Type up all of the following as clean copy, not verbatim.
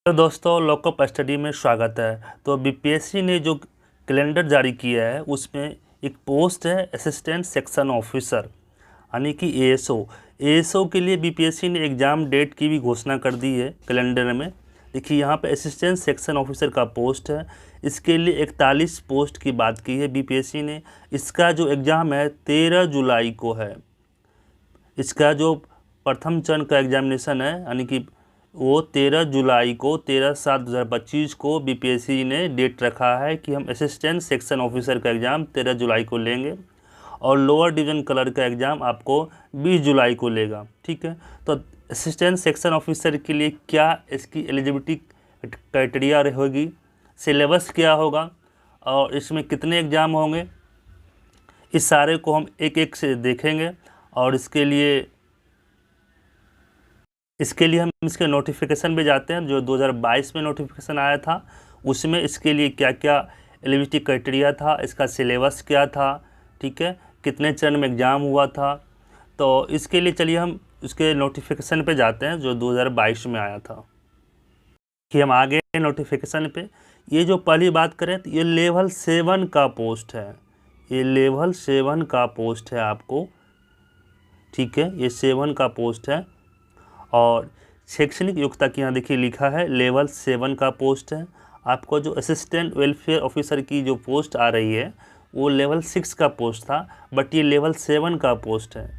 तो दोस्तों lockup study में स्वागत है। तो बीपीएससी ने जो कैलेंडर जारी किया है उसमें एक पोस्ट है असिस्टेंट सेक्शन ऑफिसर यानी कि एएसओ के लिए बीपीएससी ने एग्ज़ाम डेट की भी घोषणा कर दी है कैलेंडर में। देखिए यहाँ पे असिस्टेंट सेक्शन ऑफिसर का पोस्ट है, इसके लिए 41 पोस्ट की बात की है बीपीएससी ने। इसका जो एग्ज़ाम है 13 जुलाई को है। इसका जो प्रथम चरण का एग्जामिनेशन है यानी कि वो 13 जुलाई को 13/7/2025 को बीपीएससी ने डेट रखा है कि हम असिस्टेंट सेक्शन ऑफिसर का एग्ज़ाम 13 जुलाई को लेंगे और लोअर डिवीज़न क्लर्क का एग्ज़ाम आपको 20 जुलाई को लेगा। ठीक है, तो असिस्टेंट सेक्शन ऑफिसर के लिए क्या इसकी एलिजिबिलिटी क्राइटेरिया होगी, सिलेबस क्या होगा और इसमें कितने एग्ज़ाम होंगे, इस सारे को हम एक एक से देखेंगे। और इसके लिए हम इसके नोटिफिकेशन पे जाते हैं जो 2022 में नोटिफिकेशन आया था। उसमें इसके लिए क्या क्या एलिजिबिलिटी क्राइटेरिया था, इसका सिलेबस क्या था, ठीक है, कितने चरण में एग्ज़ाम हुआ था। तो इसके लिए चलिए हम उसके नोटिफिकेशन पे जाते हैं जो 2022 में आया था कि हम आगे नोटिफिकेशन पे। ये जो पहली बात करें तो ये लेवल 7 का पोस्ट है, ये लेवल 7 का पोस्ट है आपको, ठीक है, ये 7 का पोस्ट है। और शैक्षणिक योग्यता की यहाँ देखिए लिखा है लेवल 7 का पोस्ट है। आपको जो असिस्टेंट वेलफेयर ऑफिसर की जो पोस्ट आ रही है वो लेवल 6 का पोस्ट था, बट ये लेवल 7 का पोस्ट है।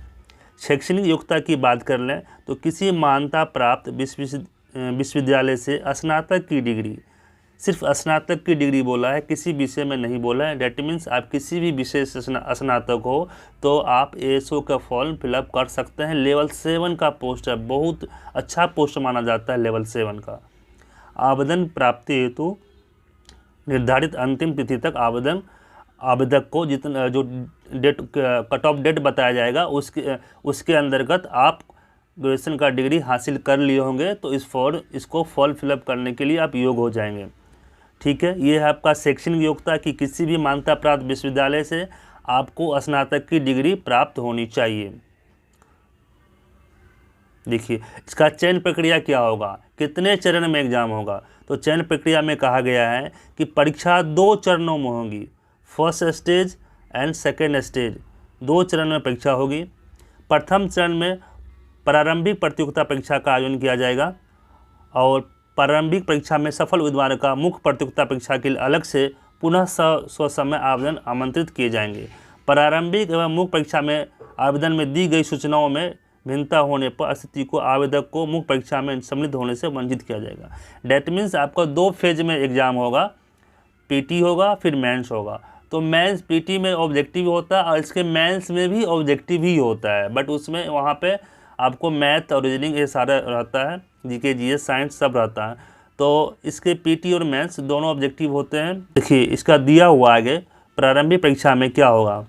शैक्षणिक योग्यता की बात कर लें तो किसी मान्यता प्राप्त विश्वविद्यालय से स्नातक की डिग्री, सिर्फ स्नातक की डिग्री बोला है, किसी विषय में नहीं बोला है। डेट मीन्स आप किसी भी विषय से स्नातक हो तो आप एएसओ का फॉर्म फिलअप कर सकते हैं। लेवल 7 का पोस्ट है, बहुत अच्छा पोस्ट माना जाता है लेवल 7 का। आवेदन प्राप्ति हेतु निर्धारित अंतिम तिथि तक आवेदक को जितना जो डेट कट ऑफ डेट बताया जाएगा उसके अंतर्गत आप ग्रेजुएशन का डिग्री हासिल कर लिए होंगे तो इसको फॉर्म फिलअप करने के लिए आप योग्य हो जाएंगे। ठीक है, ये है आपका शैक्षणिक योग्यता कि किसी भी मान्यता प्राप्त विश्वविद्यालय से आपको स्नातक की डिग्री प्राप्त होनी चाहिए। देखिए इसका चयन प्रक्रिया क्या होगा, कितने चरण में एग्जाम होगा। तो चयन प्रक्रिया में कहा गया है कि परीक्षा 2 चरणों में होगी, first stage and second stage, 2 चरण में परीक्षा होगी। प्रथम चरण में प्रारंभिक प्रतियोगिता परीक्षा का आयोजन किया जाएगा और प्रारंभिक परीक्षा में सफल उम्मीदवार का मुख्य प्रतियोगिता परीक्षा के लिए अलग से पुनः स्वसमय आवेदन आमंत्रित किए जाएंगे। प्रारंभिक एवं मुख्य परीक्षा में आवेदन में दी गई सूचनाओं में भिन्नता होने पर स्थिति को आवेदक को मुख्य परीक्षा में सम्मिलित होने से वंचित किया जाएगा। डेट मीन्स आपका 2 फेज में एग्जाम होगा, पीटी होगा फिर मेंस होगा। तो मेंस पीटी में ऑब्जेक्टिव होता है और इसके मेंस में भी ऑब्जेक्टिव ही होता है, बट उसमें वहाँ पे आपको मैथ और रीजनिंग ये सारा रहता है, जीके जीएस साइंस सब रहता है। तो इसके पीटी और मेंस दोनों ऑब्जेक्टिव होते हैं। देखिए इसका दिया हुआ आगे प्रारंभिक परीक्षा में क्या होगा।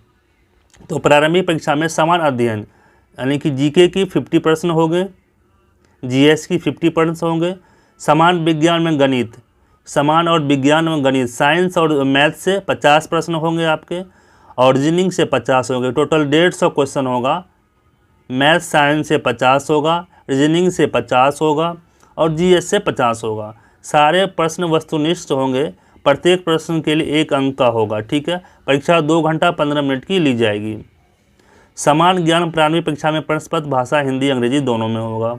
तो प्रारंभिक परीक्षा में समान अध्ययन यानी कि जीके की 50 प्रश्न होंगे, जीएस की 50 प्रश्न होंगे, समान विज्ञान में गणित, समान और विज्ञान में गणित साइंस और मैथ से 50 प्रश्न होंगे आपके और रीजनिंग से 50 होंगे। टोटल 150 क्वेश्चन होगा। मैथ साइंस से 50 होगा, रीजनिंग से 50 होगा और जीएस से 50 होगा। सारे प्रश्न वस्तुनिष्ठ होंगे, प्रत्येक प्रश्न के लिए 1 अंक का होगा। ठीक है, परीक्षा 2 घंटा 15 मिनट की ली जाएगी। समान ज्ञान प्रारंभिक परीक्षा में प्रश्न पत्र भाषा हिंदी अंग्रेजी दोनों में होगा।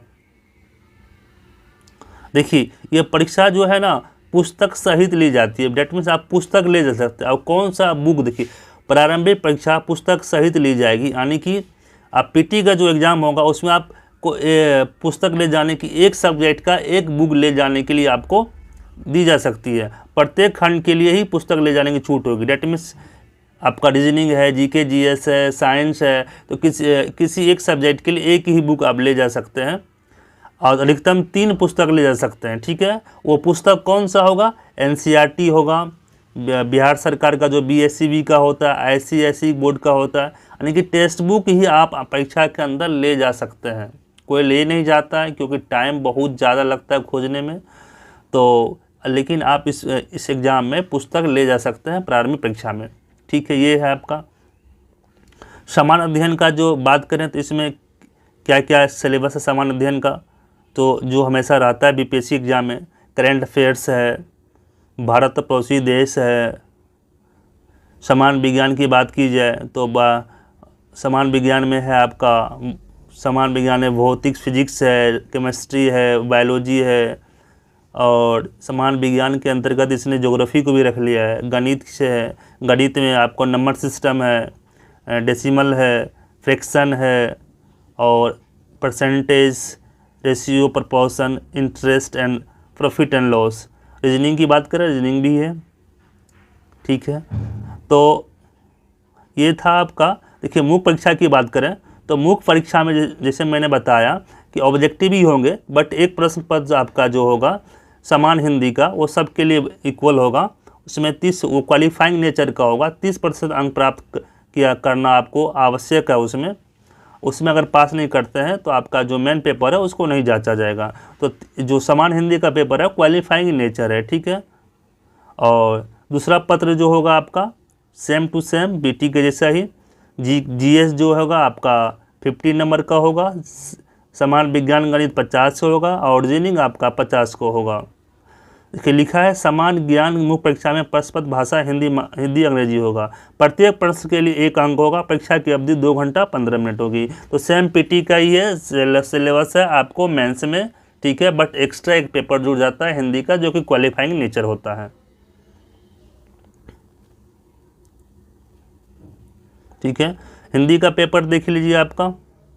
देखिए ये परीक्षा जो है ना पुस्तक सहित ली जाती है, डेट मीन्स आप पुस्तक ले जा सकते हैं। और कौन सा बुक, देखिए प्रारंभिक परीक्षा पुस्तक सहित ली जाएगी यानी कि आप पीटी का जो एग्ज़ाम होगा उसमें आपको पुस्तक ले जाने की, एक सब्जेक्ट का एक बुक ले जाने के लिए आपको दी जा सकती है। प्रत्येक खंड के लिए ही पुस्तक ले जाने की छूट होगी। डेट मीन्स आपका रीजनिंग है, जीके जीएस है, साइंस है, तो किसी एक सब्जेक्ट के लिए एक ही बुक आप ले जा सकते हैं और अधिकतम 3 पुस्तक ले जा सकते हैं। ठीक है, वो पुस्तक कौन सा होगा, एनसीईआरटी होगा, बिहार सरकार का जो बीएससीबी का होता है, आईसीएसई बोर्ड का होता है, यानी कि टेक्स्ट बुक ही आप परीक्षा के अंदर ले जा सकते हैं। कोई ले नहीं जाता है क्योंकि टाइम बहुत ज़्यादा लगता है खोजने में, तो लेकिन आप इस एग्ज़ाम में पुस्तक ले जा सकते हैं प्रारंभिक परीक्षा में। ठीक है, ये है आपका समान अध्ययन का। जो बात करें तो इसमें क्या क्या सिलेबस है समान अध्ययन का, तो जो हमेशा रहता है बीपीएससी एग्जाम में, करेंट अफेयर्स है, भारत पड़ोसी देश है। समान विज्ञान की बात की जाए तो समान विज्ञान में है आपका, समान विज्ञान में भौतिक फिजिक्स है, केमिस्ट्री है, बायोलॉजी है, और समान विज्ञान के अंतर्गत इसने ज्योग्राफी को भी रख लिया है। गणित से है, गणित में आपको नंबर सिस्टम है, डेसिमल है, फ्रैक्शन है, और percentage, ratio, proportion, interest and profit and loss. Reasoning की बात करें, रीजनिंग भी है, ठीक है। तो ये था आपका। देखिए मुख्य परीक्षा की बात करें तो मुख्य परीक्षा में जैसे मैंने बताया कि ऑब्जेक्टिव ही होंगे, बट एक प्रश्न पत्र आपका जो होगा समान हिंदी का वो सबके लिए इक्वल होगा। उसमें 30 वो क्वालिफाइंग नेचर का होगा, 30% अंक प्राप्त किया करना आपको आवश्यक है। उसमें अगर पास नहीं करते हैं तो आपका जो मेन पेपर है उसको नहीं जांचा जाएगा। तो जो समान हिंदी का पेपर है क्वालिफाइंग नेचर है, ठीक है। और दूसरा पत्र जो होगा आपका सेम टू सेम बीटी के जैसा ही। जीएस जो होगा आपका 50 नंबर का होगा, समान विज्ञान गणित 50 को होगा, और रीजनिंग आपका 50 को होगा। देखिए लिखा है समान ज्ञान मुख्य परीक्षा में प्रश्न पत्र भाषा हिंदी अंग्रेजी होगा। प्रत्येक प्रश्न के लिए 1 अंक होगा। परीक्षा की अवधि 2 घंटा 15 मिनट होगी। तो सेम पीटी का ही है, सिलेबस है आपको मेंस में, ठीक है। बट एक्स्ट्रा एक पेपर जुड़ जाता है हिंदी का जो कि क्वालिफाइंग नेचर होता है, ठीक है। हिंदी का पेपर देख लीजिए, आपका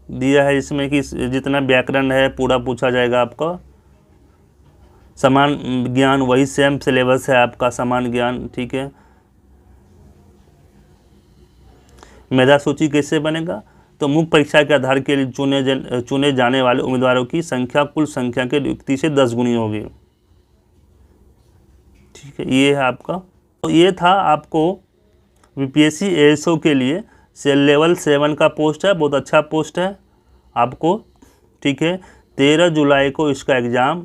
दिया है इसमें कि जितना व्याकरण है पूरा पूछा जाएगा आपका। समान ज्ञान वही सेम सिलेबस है आपका, समान ज्ञान, ठीक है। मेधा सूची कैसे बनेगा? तो मुख्य परीक्षा के आधार के लिए चुने जाने वाले उम्मीदवारों की संख्या कुल संख्या के युक्ति से 10 गुनी होगी, ठीक है। ये है आपका। तो ये था आपको बीपीएससी एएसओ के लिए लेवल 7 का पोस्ट है, बहुत अच्छा पोस्ट है आपको, ठीक है। 13 जुलाई को इसका एग्ज़ाम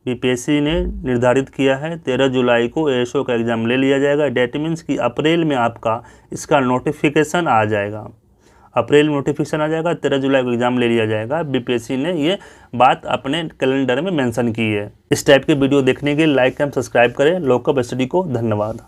बीपीएससी ने निर्धारित किया है। 13 जुलाई को एएसओ का एग्ज़ाम ले लिया जाएगा। डेट मीन्स कि अप्रैल में आपका इसका नोटिफिकेशन आ जाएगा। अप्रैल में नोटिफिकेशन आ जाएगा, 13 जुलाई को एग्ज़ाम ले लिया जाएगा। बीपीएससी ने ये बात अपने कैलेंडर में मेंशन की है। इस टाइप के वीडियो देखने के लिए लाइक एंड सब्सक्राइब करें। लॉकअप स्टडी को धन्यवाद।